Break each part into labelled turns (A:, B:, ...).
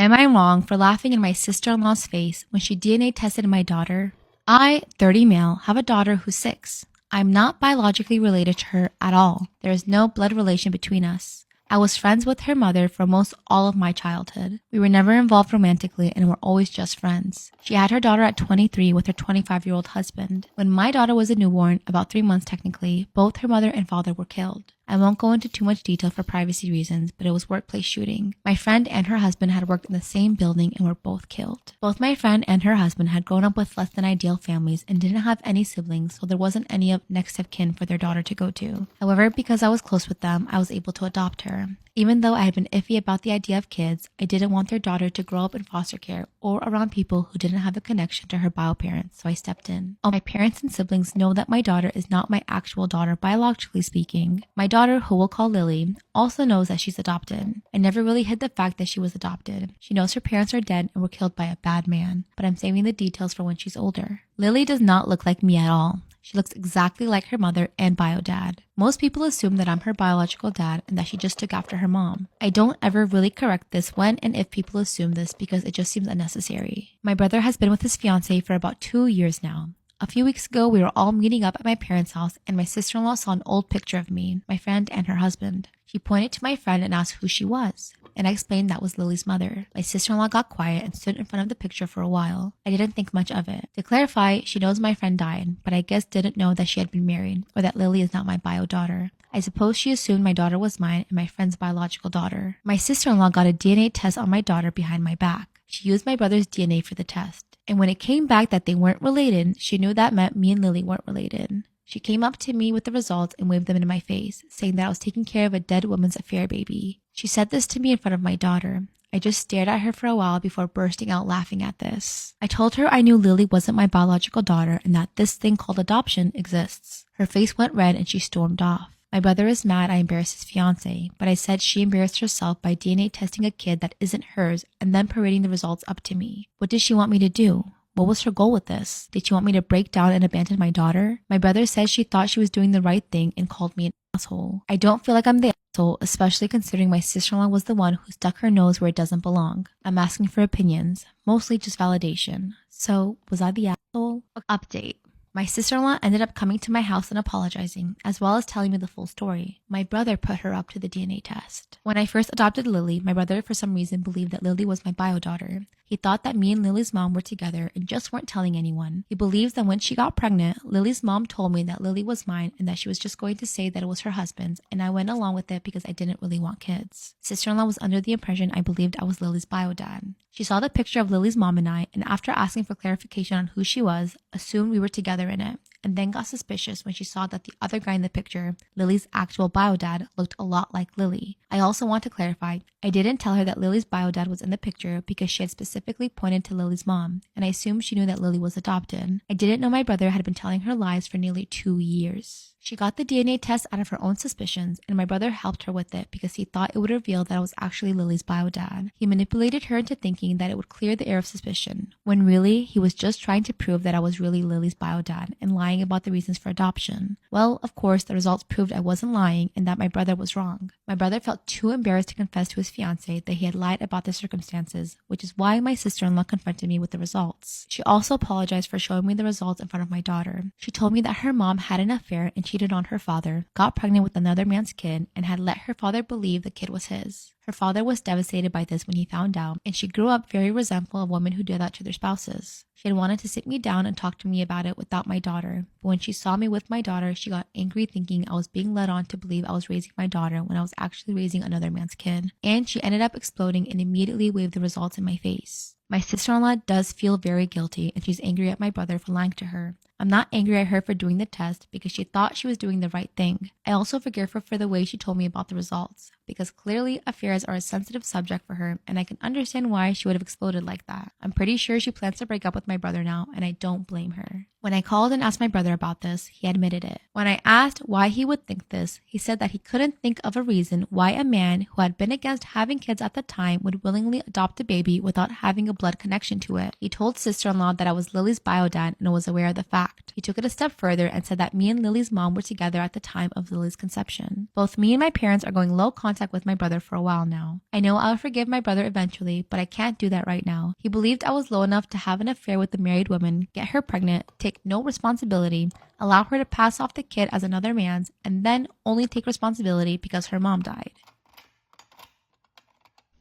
A: am I wrong for laughing in my sister-in-law's face when she DNA tested my daughter? I, 30 male, have a daughter who's 6. I'm not biologically related to her at all. There is no blood relation between us. I was friends with her mother for most all of my childhood. We were never involved romantically and were always just friends. She had her daughter at 23 with her 25-year-old husband. When my daughter was a newborn, about 3 months technically, both her mother and father were killed. I won't go into too much detail for privacy reasons, but it was workplace shooting. My friend and her husband had worked in the same building and were both killed. Both my friend and her husband had grown up with less than ideal families and didn't have any siblings, so there wasn't any of next of kin for their daughter to go to. However, because I was close with them, I was able to adopt her. Even though I had been iffy about the idea of kids, I didn't want their daughter to grow up in foster care or around people who didn't have a connection to her bio parents, so I stepped in. All my parents and siblings know that my daughter is not my actual daughter biologically speaking. My daughter, who we'll call Lily, also knows that she's adopted. I never really hid the fact that she was adopted. She knows her parents are dead and were killed by a bad man, but I'm saving the details for when she's older. Lily does not look like me at all. She looks exactly like her mother and bio dad. Most people assume that I'm her biological dad and that she just took after her mom. I don't ever really correct this when and if people assume this because it just seems unnecessary. My brother has been with his fiancée for about 2 years now. A few weeks ago, we were all meeting up at my parents' house and my sister-in-law saw an old picture of me, my friend, and her husband. She pointed to my friend and asked who she was, and I explained that was Lily's mother. My sister-in-law got quiet and stood in front of the picture for a while. I didn't think much of it. To clarify, she knows my friend died, but I guess didn't know that she had been married or that Lily is not my bio daughter. I suppose she assumed my daughter was mine and my friend's biological daughter. My sister-in-law got a DNA test on my daughter behind my back. She used my brother's DNA for the test. And when it came back that they weren't related, she knew that meant me and Lily weren't related. She came up to me with the results and waved them into my face, saying that I was taking care of a dead woman's affair baby. She said this to me in front of my daughter. I just stared at her for a while before bursting out laughing at this. I told her I knew Lily wasn't my biological daughter and that this thing called adoption exists. Her face went red and she stormed off. My brother is mad I embarrassed his fiancée, but I said she embarrassed herself by DNA testing a kid that isn't hers and then parading the results up to me. What did she want me to do? What was her goal with this? Did she want me to break down and abandon my daughter? My brother said she thought she was doing the right thing and called me an asshole. I don't feel like I'm the asshole, especially considering my sister-in-law was the one who stuck her nose where it doesn't belong. I'm asking for opinions, mostly just validation. So, was I the asshole? Update. My sister-in-law ended up coming to my house and apologizing, as well as telling me the full story. My brother put her up to the DNA test. When I first adopted Lily, my brother for some reason believed that Lily was my bio daughter. He thought that me and Lily's mom were together and just weren't telling anyone. He believes that when she got pregnant, Lily's mom told me that Lily was mine and that she was just going to say that it was her husband's, and I went along with it because I didn't really want kids. Sister-in-law was under the impression I believed I was Lily's bio dad. She saw the picture of Lily's mom and I, and after asking for clarification on who she was, assumed we were together in it, and then got suspicious when she saw that the other guy in the picture, Lily's actual bio dad, looked a lot like Lily. I also want to clarify, I didn't tell her that Lily's bio dad was in the picture because she had specifically pointed to Lily's mom, and I assumed she knew that Lily was adopted. I didn't know my brother had been telling her lies for nearly 2 years. She got the DNA test out of her own suspicions, and my brother helped her with it because he thought it would reveal that I was actually Lily's bio dad. He manipulated her into thinking that it would clear the air of suspicion, when really, he was just trying to prove that I was really Lily's bio dad and lying about the reasons for adoption. Well, of course, the results proved I wasn't lying and that my brother was wrong. My brother felt too embarrassed to confess to his fiancée that he had lied about the circumstances, which is why my sister-in-law confronted me with the results. She also apologized for showing me the results in front of my daughter. She told me that her mom had an affair and cheated on her father, got pregnant with another man's kid, and had let her father believe the kid was his. Her father was devastated by this when he found out, and she grew up very resentful of women who do that to their spouses. She had wanted to sit me down and talk to me about it without my daughter, but when she saw me with my daughter, she got angry thinking I was being led on to believe I was raising my daughter when I was actually raising another man's kid. And she ended up exploding and immediately waved the results in my face. My sister-in-law does feel very guilty, and she's angry at my brother for lying to her. I'm not angry at her for doing the test because she thought she was doing the right thing. I also forgive her for the way she told me about the results, because clearly affairs are a sensitive subject for her, and I can understand why she would have exploded like that. I'm pretty sure she plans to break up with my brother now, and I don't blame her. When I called and asked my brother about this, he admitted it. When I asked why he would think this, he said that he couldn't think of a reason why a man who had been against having kids at the time would willingly adopt a baby without having a blood connection to it. He told sister-in-law that I was Lily's bio dad and was aware of the fact. He took it a step further and said that me and Lily's mom were together at the time of Lily's conception. Both me and my parents are going low contact contact with my brother for a while now. I know I'll forgive my brother eventually, but I can't do that right now. He believed I was low enough to have an affair with a married woman, get her pregnant, take no responsibility, allow her to pass off the kid as another man's, and then only take responsibility because her mom died.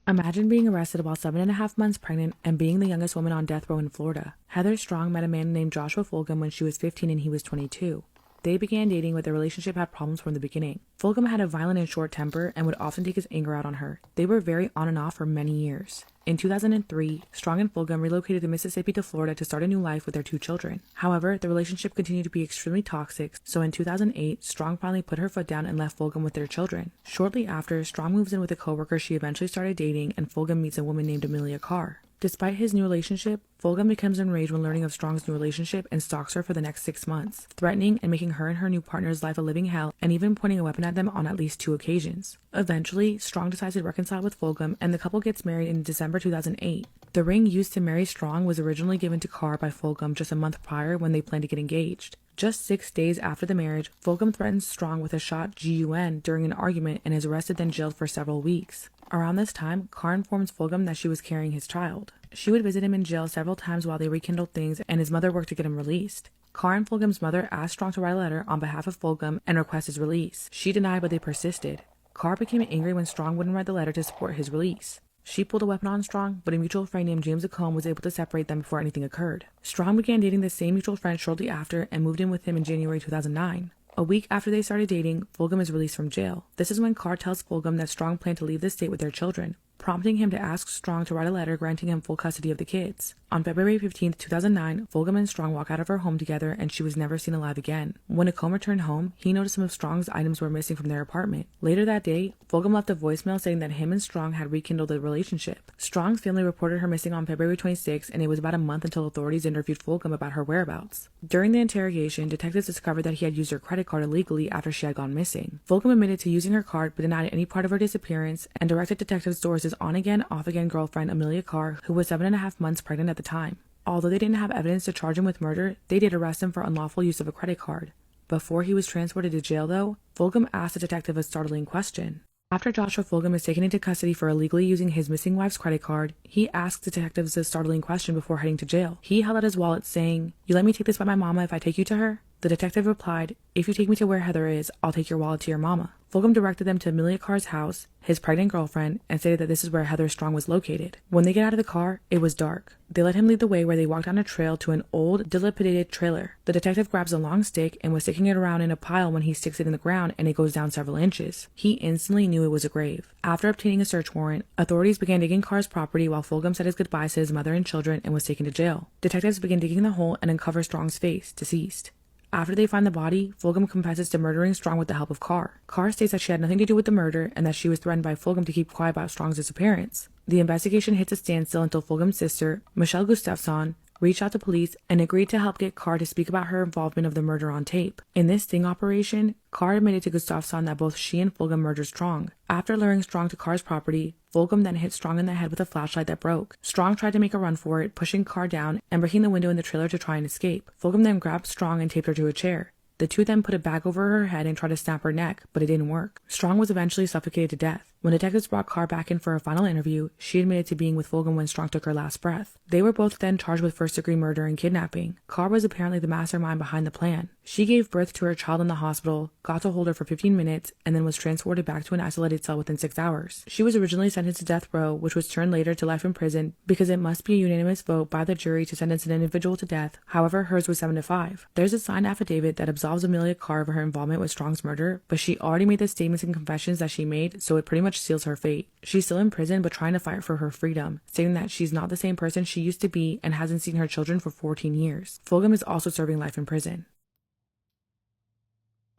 B: Imagine being arrested while 7.5 months pregnant and being the youngest woman on death row in Florida. Heather Strong met a man named Joshua Fulgham when she was 15 and he was 22. They began dating, but their relationship had problems from the beginning. Fulgham had a violent and short temper and would often take his anger out on her. They were very on and off for many years. In 2003, Strong and Fulgham relocated to Mississippi to Florida to start a new life with their 2 children. However, the relationship continued to be extremely toxic, so in 2008, Strong finally put her foot down and left Fulgham with their children. Shortly after, Strong moves in with a coworker she eventually started dating, and Fulgham meets a woman named Amelia Carr. Despite his new relationship, Fulgham becomes enraged when learning of Strong's new relationship and stalks her for the next 6 months, threatening and making her and her new partner's life a living hell and even pointing a weapon at them on at least 2 occasions. Eventually, Strong decides to reconcile with Fulgham and the couple gets married in December 2008. The ring used to marry Strong was originally given to Carr by Fulgham just a month prior when they planned to get engaged. Just 6 days after the marriage, Fulgham threatens Strong with a shot gun during an argument and is arrested then jailed for several weeks. Around this time, Carr informs Fulgham that she was carrying his child. She would visit him in jail several times while they rekindled things, and his mother worked to get him released. Carr and Fulgham's mother asked Strong to write a letter on behalf of Fulgham and request his release. She denied, but they persisted. Carr became angry when Strong wouldn't write the letter to support his release. She pulled a weapon on Strong, but a mutual friend named James Lacombe was able to separate them before anything occurred. Strong began dating the same mutual friend shortly after and moved in with him in January 2009. A week after they started dating, Fulgham is released from jail. This is when Carr tells Fulgham that Strong planned to leave the state with their children, prompting him to ask Strong to write a letter granting him full custody of the kids. On February 15, 2009, Fulgham and Strong walk out of her home together and she was never seen alive again. When Lacombe returned home, he noticed some of Strong's items were missing from their apartment. Later that day, Fulgham left a voicemail saying that him and Strong had rekindled the relationship. Strong's family reported her missing on February 26, and it was about a month until authorities interviewed Fulgham about her whereabouts. During the interrogation, detectives discovered that he had used her credit card illegally after she had gone missing. Fulgham admitted to using her card but denied any part of her disappearance and directed detectives towards his on-again, off-again girlfriend Amelia Carr, who was 7.5 months pregnant at the time. Although they didn't have evidence to charge him with murder, they did arrest him for unlawful use of a credit card. Before he was transported to jail, though, Fulgham asked the detective a startling question. After Joshua Fulgham is taken into custody for illegally using his missing wife's credit card, he asked detectives a startling question before heading to jail. He held out his wallet saying, "You let me take this by my mama if I take you to her?" The detective replied, "If you take me to where Heather is, I'll take your wallet to your mama." Fulgham directed them to Amelia Carr's house, his pregnant girlfriend, and stated that this is where Heather Strong was located. When they get out of the car, it was dark. They let him lead the way where they walked down a trail to an old, dilapidated trailer. The detective grabs a long stick and was sticking it around in a pile when he sticks it in the ground and it goes down several inches. He instantly knew it was a grave. After obtaining a search warrant, authorities began digging Carr's property while Fulgham said his goodbyes to his mother and children and was taken to jail. Detectives began digging the hole and uncover Strong's face, deceased. After they find the body, Fulgham confesses to murdering Strong with the help of Carr. Carr states that she had nothing to do with the murder and that she was threatened by Fulgham to keep quiet about Strong's disappearance. The investigation hits a standstill until Fulgham's sister, Michelle Gustafson, reached out to police and agreed to help get Carr to speak about her involvement of the murder on tape. In this sting operation, Carr admitted to Gustafson that both she and Fulgham murdered Strong. After luring Strong to Carr's property, Fulgham then hit Strong in the head with a flashlight that broke. Strong tried to make a run for it, pushing Carr down and breaking the window in the trailer to try and escape. Fulgham then grabbed Strong and taped her to a chair. The two then put a bag over her head and tried to snap her neck, but it didn't work. Strong was eventually suffocated to death. When detectives brought Carr back in for a final interview, she admitted to being with Fulgham when Strong took her last breath. They were both then charged with first-degree murder and kidnapping. Carr was apparently the mastermind behind the plan. She gave birth to her child in the hospital, got to hold her for 15 minutes, and then was transported back to an isolated cell within 6 hours. She was originally sentenced to death row, which was turned later to life in prison because it must be a unanimous vote by the jury to sentence an individual to death. However, hers was 7-5. There's a signed affidavit that absolves Amelia Carr of her involvement with Strong's murder, but she already made the statements and confessions that she made, so it pretty much seals her fate. She's still in prison but trying to fight for her freedom, stating that she's not the same person she used to be and hasn't seen her children for 14 years. Fulgham is also serving life in prison.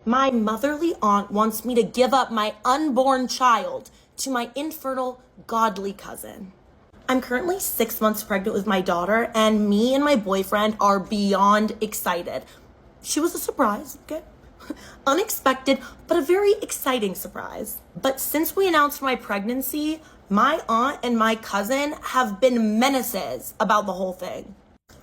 C: My motherly aunt wants me to give up my unborn child to my infertile, godly cousin. I'm currently 6 months pregnant with my daughter, and me and my boyfriend are beyond excited. She was a surprise, okay? Unexpected, but a very exciting surprise. But since we announced my pregnancy, my aunt and my cousin have been menaces about the whole thing.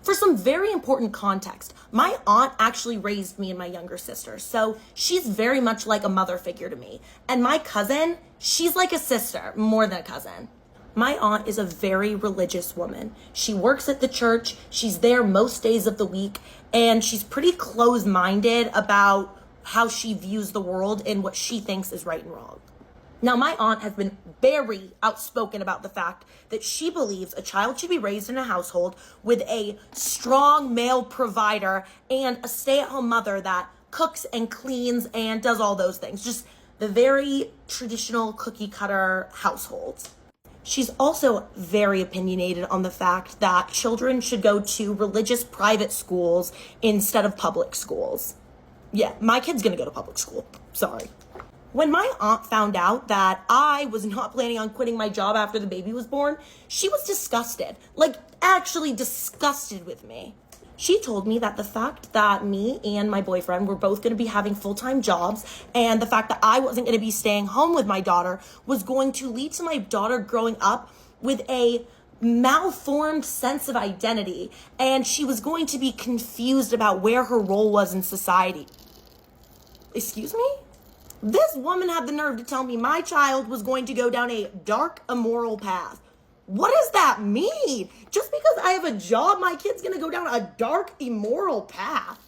C: For some very important context, my aunt actually raised me and my younger sister, so she's very much like a mother figure to me. And my cousin, she's like a sister, more than a cousin. My aunt is a very religious woman. She works at the church, she's there most days of the week, and she's pretty close-minded about how she views the world and what she thinks is right and wrong. Now, my aunt has been very outspoken about the fact that she believes a child should be raised in a household with a strong male provider and a stay-at-home mother that cooks and cleans and does all those things. Just the very traditional cookie-cutter household. She's also very opinionated on the fact that children should go to religious private schools instead of public schools. Yeah, my kid's gonna go to public school. Sorry. When my aunt found out that I was not planning on quitting my job after the baby was born, she was disgusted. Like, actually disgusted with me. She told me that the fact that me and my boyfriend were both going to be having full-time jobs and the fact that I wasn't going to be staying home with my daughter was going to lead to my daughter growing up with a malformed sense of identity, and she was going to be confused about where her role was in society. Excuse me? This woman had the nerve to tell me my child was going to go down a dark, immoral path. What does that mean? Just because I have a job, my kid's gonna go down a dark, immoral path.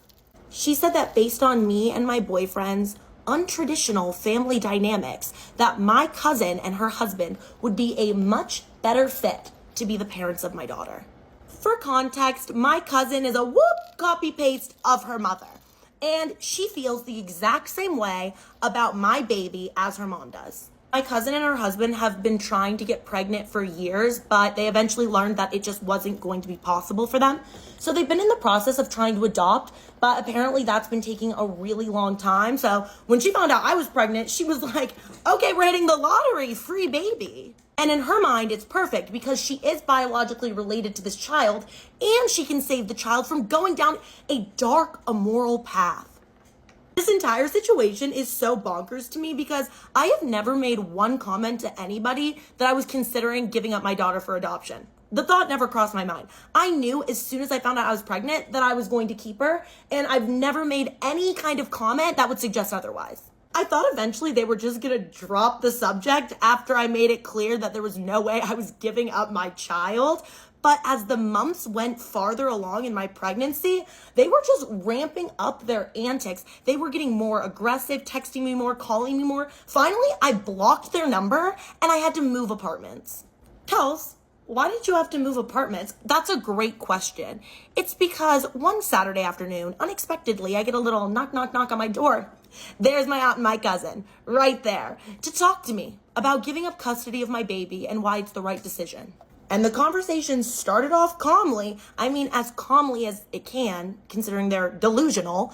C: She said that based on me and my boyfriend's untraditional family dynamics, that my cousin and her husband would be a much better fit to be the parents of my daughter. For context, my cousin is a copy-paste of her mother. And she feels the exact same way about my baby as her mom does. My cousin and her husband have been trying to get pregnant for years, but they eventually learned that it just wasn't going to be possible for them. So they've been in the process of trying to adopt, but apparently that's been taking a really long time. So when she found out I was pregnant, she was like, okay, we're hitting the lottery, free baby. And in her mind, it's perfect because she is biologically related to this child and she can save the child from going down a dark, immoral path. This entire situation is so bonkers to me because I have never made one comment to anybody that I was considering giving up my daughter for adoption. The thought never crossed my mind. I knew as soon as I found out I was pregnant that I was going to keep her, and I've never made any kind of comment that would suggest otherwise. I thought eventually they were just gonna drop the subject after I made it clear that there was no way I was giving up my child. But as the months went farther along in my pregnancy, they were just ramping up their antics. They were getting more aggressive, texting me more, calling me more. Finally, I blocked their number and I had to move apartments. Kels, why did you have to move apartments? That's a great question. It's because one Saturday afternoon, unexpectedly, I get a little knock, knock, knock on my door. There's my aunt and my cousin, right there, to talk to me about giving up custody of my baby and why it's the right decision. And the conversation started off calmly, I mean, as calmly as it can, considering they're delusional,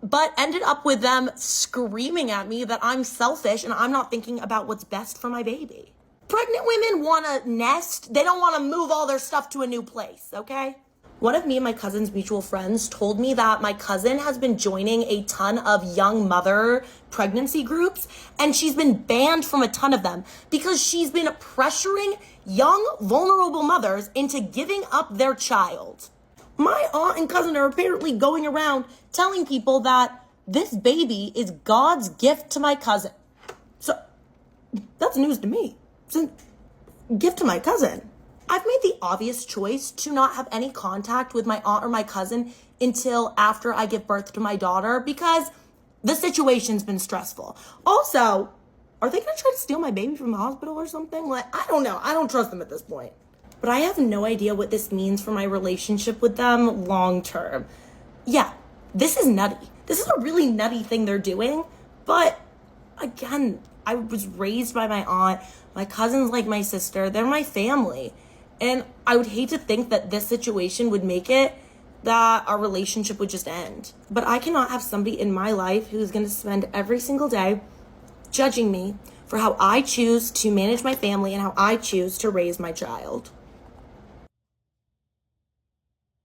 C: but ended up with them screaming at me that I'm selfish and I'm not thinking about what's best for my baby. Pregnant women want to nest. They don't want to move all their stuff to a new place, okay? One of me and my cousin's mutual friends told me that my cousin has been joining a ton of young mother pregnancy groups, and she's been banned from a ton of them because she's been pressuring young, vulnerable mothers into giving up their child. My aunt and cousin are apparently going around telling people that this baby is God's gift to my cousin. So, that's news to me. It's a gift to my cousin. I've made the obvious choice to not have any contact with my aunt or my cousin until after I give birth to my daughter because the situation's been stressful. Also, are they gonna try to steal my baby from the hospital or something? Like, I don't know. I don't trust them at this point. But I have no idea what this means for my relationship with them long term. Yeah, this is nutty. This is a really nutty thing they're doing. But again, I was raised by my aunt. My cousin's like my sister. They're my family. And I would hate to think that this situation would make it that our relationship would just end. But I cannot have somebody in my life who's going to spend every single day judging me for how I choose to manage my family and how I choose to raise my child.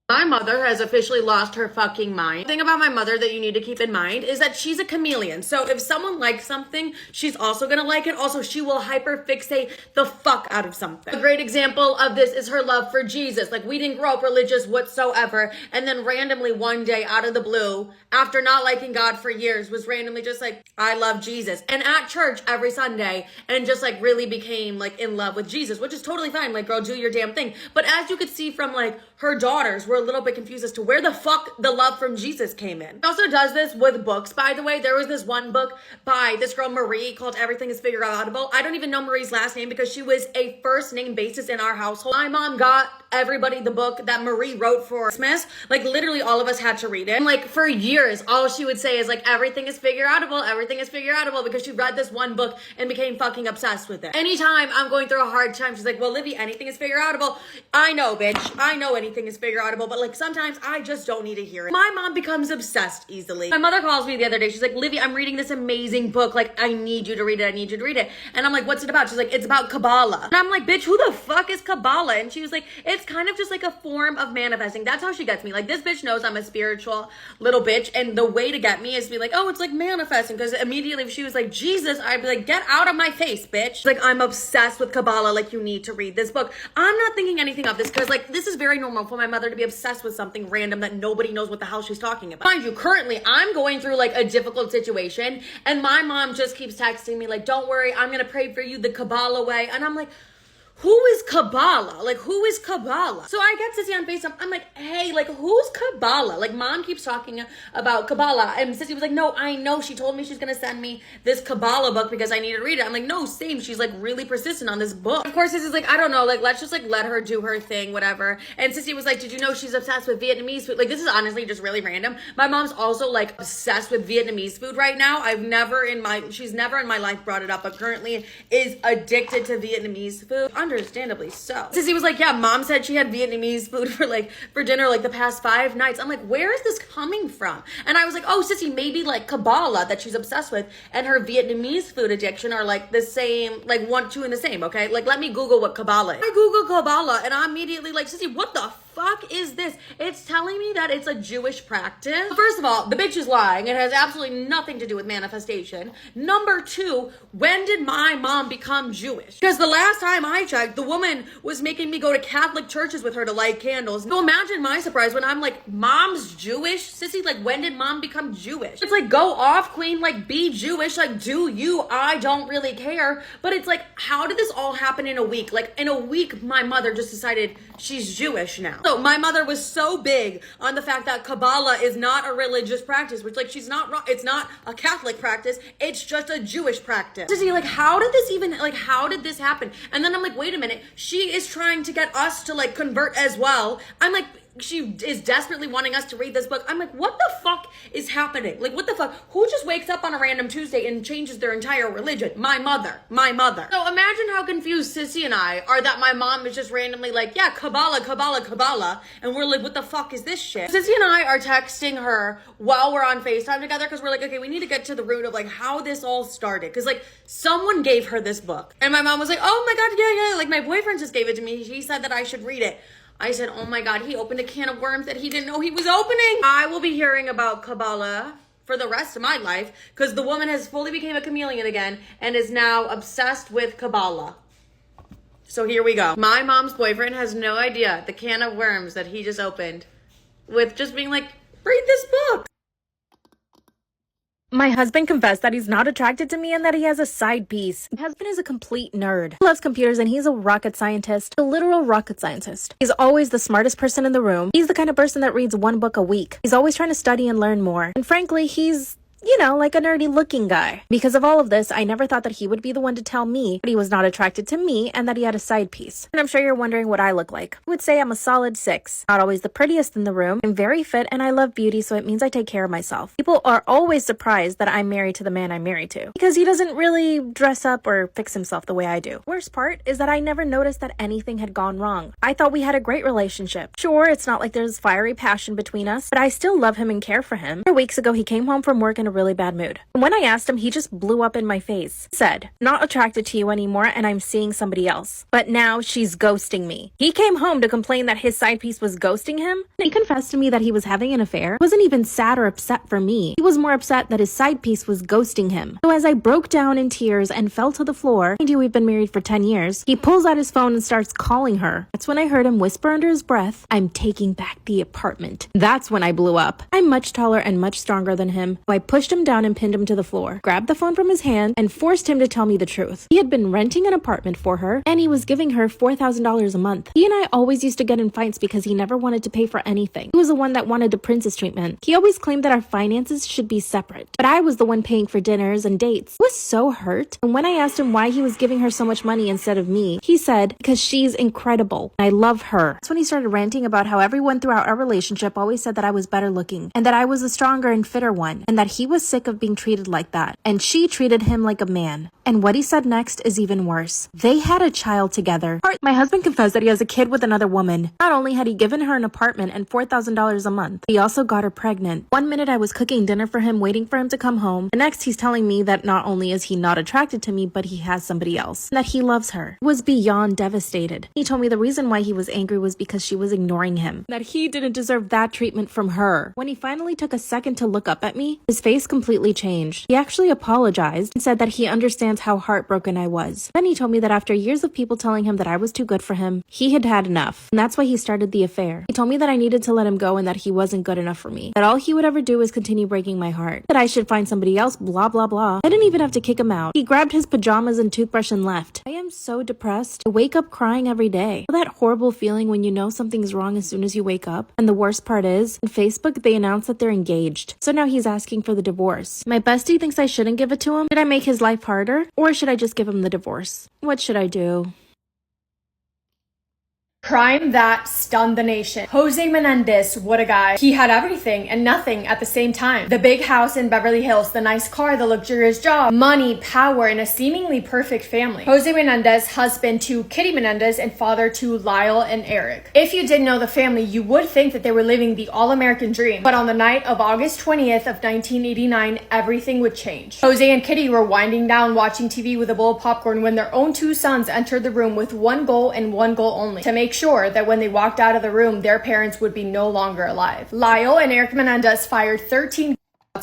C: My mother has officially lost her fucking mind. The thing about my mother that you need to keep in mind is that she's a chameleon. So if someone likes something, she's also gonna like it. Also, she will hyperfixate the fuck out of something. A great example of this is her love for Jesus. Like, we didn't grow up religious whatsoever, and then randomly one day out of the blue, after not liking God for years, was randomly just like, I love Jesus. And at church every Sunday, and just like really became like in love with Jesus, which is totally fine. Like, girl, do your damn thing. But as you could see from like her daughters, were a little bit confused as to where the fuck the love from Jesus came in. She also does this with books, by the way. There was this one book by this girl Marie called Everything is Figure Outable. I don't even know Marie's last name because she was a first name basis in our household. My mom got everybody the book that Marie wrote for Christmas. Like, literally all of us had to read it. And like for years, all she would say is like, everything is figure outable, everything is figure outable, because she read this one book and became fucking obsessed with it. Anytime I'm going through a hard time, she's like, well, Livy, anything is figure outable. I know, bitch. I know anything is figure outable, but like sometimes I just don't need to hear it. My mom becomes obsessed easily. My mother calls me the other day. She's like, Livy, I'm reading this amazing book. Like, I need you to read it. I need you to read it. And I'm like, what's it about? She's like, it's about Kabbalah. And I'm like, bitch, who the fuck is Kabbalah? And she was like, it's kind of just like a form of manifesting. That's how she gets me. Like, this bitch knows I'm a spiritual little bitch. And the way to get me is to be like, oh, it's like manifesting. Because immediately if she was like, Jesus, I'd be like, get out of my face, bitch. She's like, I'm obsessed with Kabbalah. Like, you need to read this book. I'm not thinking anything of this because like, this is very normal for my mother to be obsessed with something random that nobody knows what the hell she's talking about. Mind you, currently I'm going through like a difficult situation and my mom just keeps texting me like, don't worry, I'm gonna pray for you the Kabbalah way. And I'm like, who is Kabbalah? Like, who is Kabbalah? So I get Sissy on FaceTime. I'm like, hey, like, who's Kabbalah? Like, mom keeps talking about Kabbalah. And Sissy was like, no, I know. She told me she's going to send me this Kabbalah book because I need to read it. I'm like, no, same. She's, like, really persistent on this book. Of course, Sissy's like, I don't know. Like, let's just, like, let her do her thing, whatever. And Sissy was like, did you know she's obsessed with Vietnamese food? Like, this is honestly just really random. My mom's also, like, obsessed with Vietnamese food right now. She's never in my life brought it up, but currently is addicted to Vietnamese food. Understandably so. Sissy was like, yeah, mom said she had Vietnamese food for dinner like the past 5 nights. I'm like, where is this coming from? And I was like, oh, Sissy, maybe like Kabbalah that she's obsessed with and her Vietnamese food addiction are like the same, like 1, 2 in the same, okay? Like, let me Google what Kabbalah is. I Google Kabbalah and I'm immediately like, Sissy, what the fuck is this? It's telling me that it's a Jewish practice. First of all, the bitch is lying. It has absolutely nothing to do with manifestation. Number 2, when did my mom become Jewish? Because the last time I checked, the woman was making me go to Catholic churches with her to light candles. So imagine my surprise when I'm like, mom's Jewish? Sissy, like, when did mom become Jewish? It's like, go off, queen, like, be Jewish, like, do you, I don't really care. But it's like, how did this all happen in a week? Like, in a week, my mother just decided she's Jewish now. So my mother was so big on the fact that Kabbalah is not a religious practice, which like she's not wrong. It's not a Catholic practice. It's just a Jewish practice. Sissy, like, how did this happen? And then I'm like, wait a minute. She is trying to get us to like convert as well. I'm like, she is desperately wanting us to read this book. I'm like, what the fuck is happening? Like, what the fuck? Who just wakes up on a random Tuesday and changes their entire religion? My mother. So imagine how confused Sissy and I are that my mom is just randomly like, yeah, Kabbalah. And we're like, what the fuck is this shit? Sissy and I are texting her while we're on FaceTime together because we're like, okay, we need to get to the root of like how this all started. Because like someone gave her this book. And my mom was like, oh my God, yeah. Like my boyfriend just gave it to me. He said that I should read it. I said, oh my God, he opened a can of worms that he didn't know he was opening. I will be hearing about Kabbalah for the rest of my life because the woman has fully became a chameleon again and is now obsessed with Kabbalah. So here we go. My mom's boyfriend has no idea the can of worms that he just opened with just being like, read this book.
D: My husband confessed that he's not attracted to me and that he has a side piece. My husband is a complete nerd. He loves computers and he's a rocket scientist, a literal rocket scientist. He's always the smartest person in the room. He's the kind of person that reads 1 book a week. He's always trying to study and learn more. And frankly, he's, you know, like a nerdy looking guy. Because of all of this, I never thought that he would be the one to tell me that he was not attracted to me and that he had a side piece. And I'm sure you're wondering what I look like. I would say I'm a solid 6. Not always the prettiest in the room. I'm very fit and I love beauty, so it means I take care of myself. People are always surprised that I'm married to the man I'm married to. Because he doesn't really dress up or fix himself the way I do. Worst part is that I never noticed that anything had gone wrong. I thought we had a great relationship. Sure, it's not like there's fiery passion between us, but I still love him and care for him. 4 weeks ago, he came home from work in a really bad mood. And when I asked him, he just blew up in my face. He said, "Not attracted to you anymore and I'm seeing somebody else. But now she's ghosting me." He came home to complain that his side piece was ghosting him. He confessed to me that he was having an affair. He wasn't even sad or upset for me. He was more upset that his side piece was ghosting him. So as I broke down in tears and fell to the floor, mind you, we've been married for 10 years, he pulls out his phone and starts calling her. That's when I heard him whisper under his breath, "I'm taking back the apartment." That's when I blew up. I'm much taller and much stronger than him, so I pushed him down and pinned him to the floor, grabbed the phone from his hand, and forced him to tell me the truth. He had been renting an apartment for her, and he was giving her $4,000 a month. He and I always used to get in fights because he never wanted to pay for anything. He was the one that wanted the princess treatment. He always claimed that our finances should be separate, but I was the one paying for dinners and dates. I was so hurt, and when I asked him why he was giving her so much money instead of me, he said, "Because she's incredible. I love her." That's when he started ranting about how everyone throughout our relationship always said that I was better looking, and that I was the stronger and fitter one, and that he was sick of being treated like that, and she treated him like a man. And what he said next is even worse. They had a child together. My husband confessed that he has a kid with another woman. Not only had he given her an apartment and $4,000 a month, he also got her pregnant. One minute I was cooking dinner for him, waiting for him to come home. The next he's telling me that not only is he not attracted to me, but he has somebody else, and that he loves her. I was beyond devastated. He told me the reason why he was angry was because she was ignoring him, that he didn't deserve that treatment from her. When he finally took a second to look up at me, his face completely changed. He actually apologized and said that he understands how heartbroken I was. Then he told me that after years of people telling him that I was too good for him, he had had enough, and that's why he started the affair. He told me that I needed to let him go and that he wasn't good enough for me, that all he would ever do is continue breaking my heart, that I should find somebody else, blah blah blah. I didn't even have to kick him out. He grabbed his pajamas and toothbrush and left. I am so depressed. I wake up crying every day. That horrible feeling when you know something's wrong as soon as you wake up. And the worst part is, on Facebook they announced that they're engaged. So now he's asking for the divorce. My bestie thinks I shouldn't give it to him. Should I make his life harder? Or should I just give him the divorce? What should I do?
E: Crime that stunned the nation. Jose Menendez, what a guy. He had everything and nothing at the same time. The big house in Beverly Hills, the nice car, the luxurious job, money, power, and a seemingly perfect family. Jose Menendez, husband to Kitty Menendez and father to Lyle and Eric. If you didn't know the family, you would think that they were living the all-American dream. But on the night of August 20th of 1989, everything would change. Jose and Kitty were winding down watching TV with a bowl of popcorn when their own two sons entered the room with one goal and one goal only: to make sure that when they walked out of the room, their parents would be no longer alive. Lyle and Eric Menendez fired 13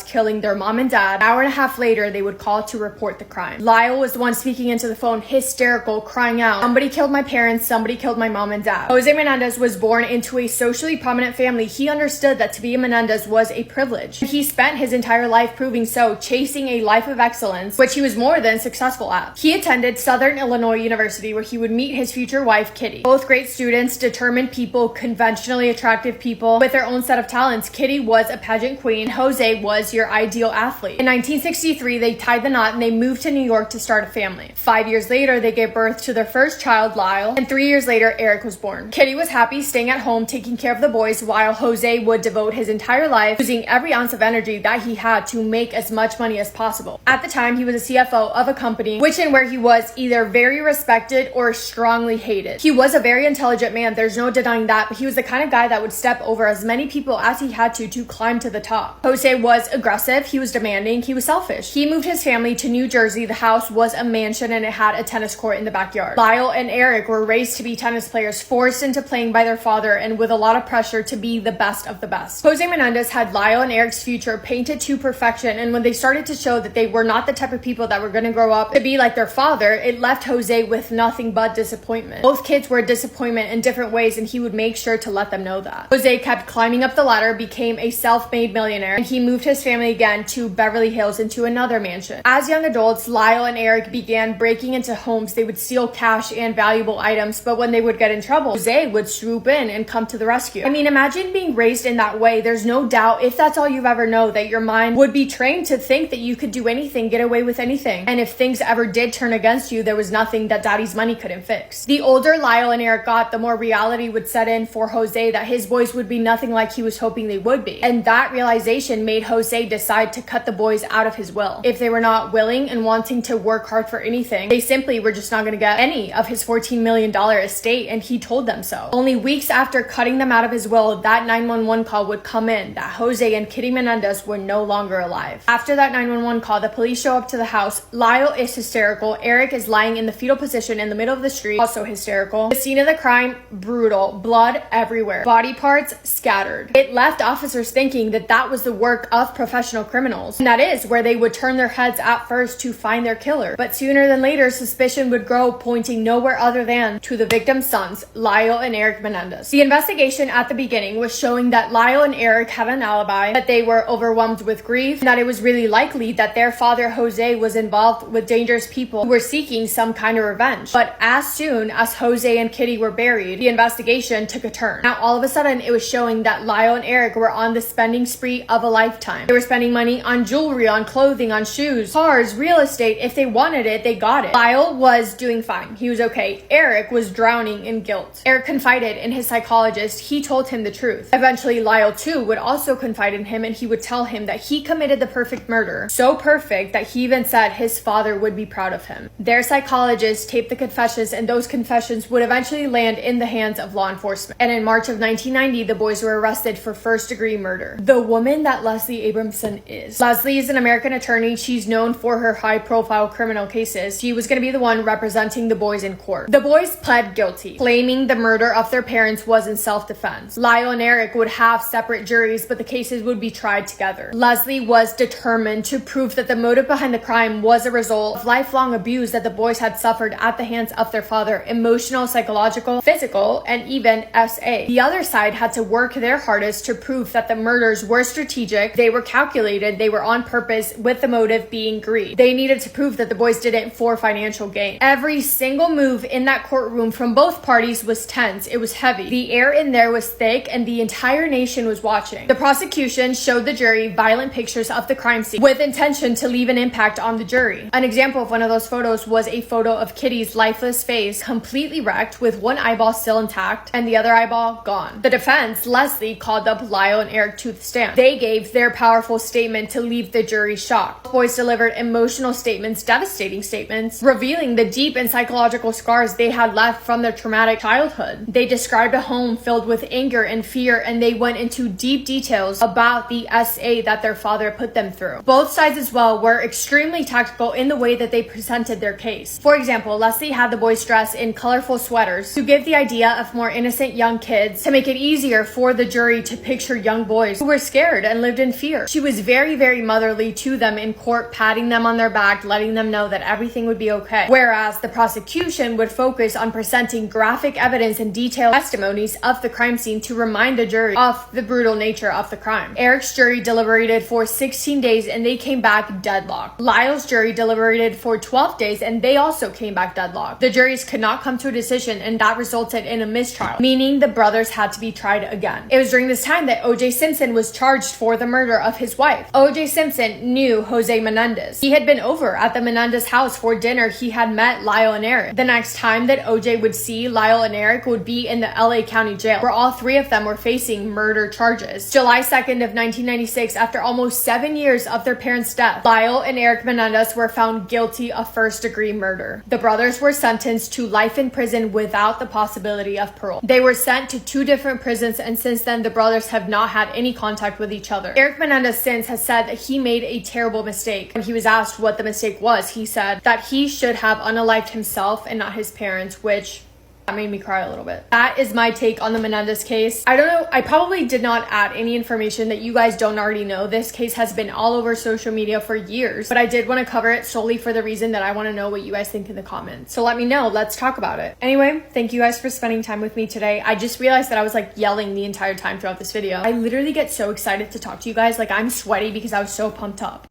E: killing their mom and dad. An hour and a half later, they would call to report the crime. Lyle was the one speaking into the phone, hysterical, crying out, "Somebody killed my parents, somebody killed my mom and dad." Jose Menendez was born into a socially prominent family. He understood that to be a Menendez was a privilege. He spent his entire life proving so, chasing a life of excellence, which he was more than successful at. He attended Southern Illinois University, where he would meet his future wife, Kitty. Both great students, determined people, conventionally attractive people with their own set of talents. Kitty was a pageant queen. Jose was your ideal athlete. In 1963, they tied the knot and they moved to New York to start a family. 5 years later, they gave birth to their first child, Lyle, and 3 years later, Eric was born. Kitty was happy staying at home, taking care of the boys, while Jose would devote his entire life using every ounce of energy that he had to make as much money as possible. At the time, he was a CFO of a company, which and where he was either very respected or strongly hated. He was a very intelligent man, there's no denying that, but he was the kind of guy that would step over as many people as he had to climb to the top. Jose was aggressive, he was demanding, he was selfish. He moved his family to New Jersey. The house was a mansion and it had a tennis court in the backyard. Lyle and Eric were raised to be tennis players, forced into playing by their father and with a lot of pressure to be the best of the best. Jose Menendez had Lyle and Eric's future painted to perfection, and when they started to show that they were not the type of people that were going to grow up to be like their father, it left Jose with nothing but disappointment. Both kids were a disappointment in different ways, and he would make sure to let them know that. Jose kept climbing up the ladder, became a self-made millionaire, and he moved his family again to Beverly Hills into another mansion. As young adults, Lyle and Eric began breaking into homes. They would steal cash and valuable items, but when they would get in trouble, Jose would swoop in and come to the rescue. I mean, imagine being raised in that way. There's no doubt, if that's all you've ever known, that your mind would be trained to think that you could do anything, get away with anything. And if things ever did turn against you, there was nothing that daddy's money couldn't fix. The older Lyle and Eric got, the more reality would set in for Jose that his boys would be nothing like he was hoping they would be. And that realization made Jose Jose decide to cut the boys out of his will. If they were not willing and wanting to work hard for anything, they simply were just not going to get any of his $14 million estate, and he told them so. Only weeks after cutting them out of his will, that 911 call would come in that Jose and Kitty Menendez were no longer alive. After that 911 call, the police show up to the house. Lyle is hysterical. Eric is lying in the fetal position in the middle of the street, also hysterical. The scene of the crime, brutal. Blood everywhere. Body parts scattered. It left officers thinking that that was the work of professional criminals. And that is where they would turn their heads at first to find their killer. But sooner than later, suspicion would grow, pointing nowhere other than to the victim's sons, Lyle and Eric Menendez. The investigation at the beginning was showing that Lyle and Eric had an alibi, that they were overwhelmed with grief, and that it was really likely that their father Jose was involved with dangerous people who were seeking some kind of revenge. But as soon as Jose and Kitty were buried, the investigation took a turn. Now all of a sudden it was showing that Lyle and Eric were on the spending spree of a lifetime. They were spending money on jewelry, on clothing, on shoes, cars, real estate. If they wanted it, they got it. Lyle was doing fine. He was okay. Eric was drowning in guilt. Eric confided in his psychologist. He told him the truth. Eventually Lyle too would also confide in him, and he would tell him that he committed the perfect murder. So perfect that he even said his father would be proud of him. Their psychologist taped the confessions, and those confessions would eventually land in the hands of law enforcement. And in March of 1990, the boys were arrested for first-degree murder. The woman that Leslie Abramson is. Leslie is an American attorney. She's known for her high-profile criminal cases. She was going to be the one representing the boys in court. The boys pled guilty, claiming the murder of their parents was in self-defense. Lyle and Eric would have separate juries, but the cases would be tried together. Leslie was determined to prove that the motive behind the crime was a result of lifelong abuse that the boys had suffered at the hands of their father, emotional, psychological, physical, and even SA. The other side had to work their hardest to prove that the murders were strategic, they were calculated, they were on purpose, with the motive being greed. They needed to prove that the boys did it for financial gain. Every single move in that courtroom from both parties was tense. It was heavy. The air in there was thick, and the entire nation was watching. The prosecution showed the jury violent pictures of the crime scene with intention to leave an impact on the jury. An example of one of those photos was a photo of Kitty's lifeless face, completely wrecked, with one eyeball still intact and the other eyeball gone. The defense, Leslie, called up Lyle and Eric to the stand. They gave their powerful statement to leave the jury shocked. The boys delivered emotional statements, devastating statements, revealing the deep and psychological scars they had left from their traumatic childhood. They described a home filled with anger and fear, and they went into deep details about the SA that their father put them through. Both sides as well were extremely tactical in the way that they presented their case. For example, Leslie had the boys dress in colorful sweaters to give the idea of more innocent young kids, to make it easier for the jury to picture young boys who were scared and lived in fear. She was very, very motherly to them in court, patting them on their back, letting them know that everything would be okay. Whereas the prosecution would focus on presenting graphic evidence and detailed testimonies of the crime scene to remind the jury of the brutal nature of the crime. Eric's jury deliberated for 16 days and they came back deadlocked. Lyle's jury deliberated for 12 days and they also came back deadlocked. The juries could not come to a decision, and that resulted in a mistrial, meaning the brothers had to be tried again. It was during this time that O.J. Simpson was charged for the murder of his wife. O.J. Simpson knew Jose Menendez. He had been over at the Menendez house for dinner. He had met Lyle and Eric. The next time that O.J. would see Lyle and Eric would be in the LA County jail, where all three of them were facing murder charges. July 2nd of 1996, after almost 7 years of their parents' death, Lyle and Eric Menendez were found guilty of first-degree murder. The brothers were sentenced to life in prison without the possibility of parole. They were sent to 2 different prisons, and since then the brothers have not had any contact with each other. Eric Menendez since has said that he made a terrible mistake. When he was asked what the mistake was, he said that he should have unalived himself and not his parents, which that made me cry a little bit. That is my take on the Menendez case. I don't know, I probably did not add any information that you guys don't already know. This case has been all over social media for years, but I did want to cover it solely for the reason that I want to know what you guys think in the comments. So let me know, let's talk about it. Anyway, thank you guys for spending time with me today. I just realized that I was like yelling the entire time throughout this video. I literally get so excited to talk to you guys, like I'm sweaty because I was so pumped up.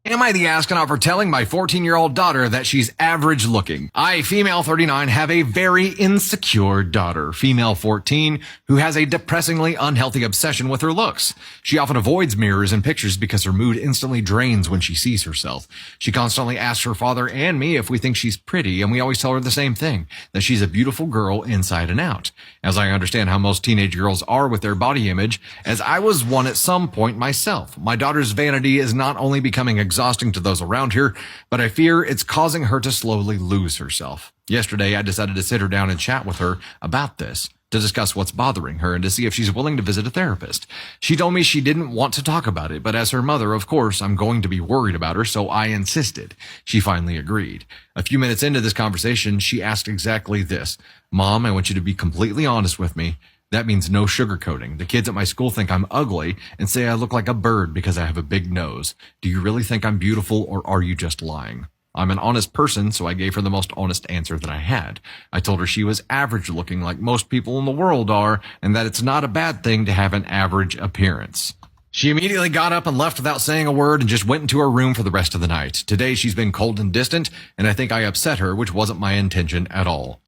F: Am I the astronaut for telling my 14-year-old daughter that she's average looking? I, female 39, have a very insecure daughter, female 14, who has a depressingly unhealthy obsession with her looks. She often avoids mirrors and pictures because her mood instantly drains when she sees herself. She constantly asks her father and me if we think she's pretty, and we always tell her the same thing, that she's a beautiful girl inside and out. As I understand how most teenage girls are with their body image, as I was one at some point myself, my daughter's vanity is not only becoming exhausting to those around her, but I fear it's causing her to slowly lose herself. Yesterday, I decided to sit her down and chat with her about this, to discuss what's bothering her and to see if she's willing to visit a therapist. She told me she didn't want to talk about it, but as her mother, of course, I'm going to be worried about her, so I insisted. She finally agreed. A few minutes into this conversation, she asked exactly this. Mom, I want you to be completely honest with me. That means no sugarcoating. The kids at my school think I'm ugly and say I look like a bird because I have a big nose. Do you really think I'm beautiful, or are you just lying? I'm an honest person, so I gave her the most honest answer that I had. I told her she was average looking like most people in the world are, and that it's not a bad thing to have an average appearance. She immediately got up and left without saying a word and just went into her room for the rest of the night. Today she's been cold and distant, and I think I upset her, which wasn't my intention at all.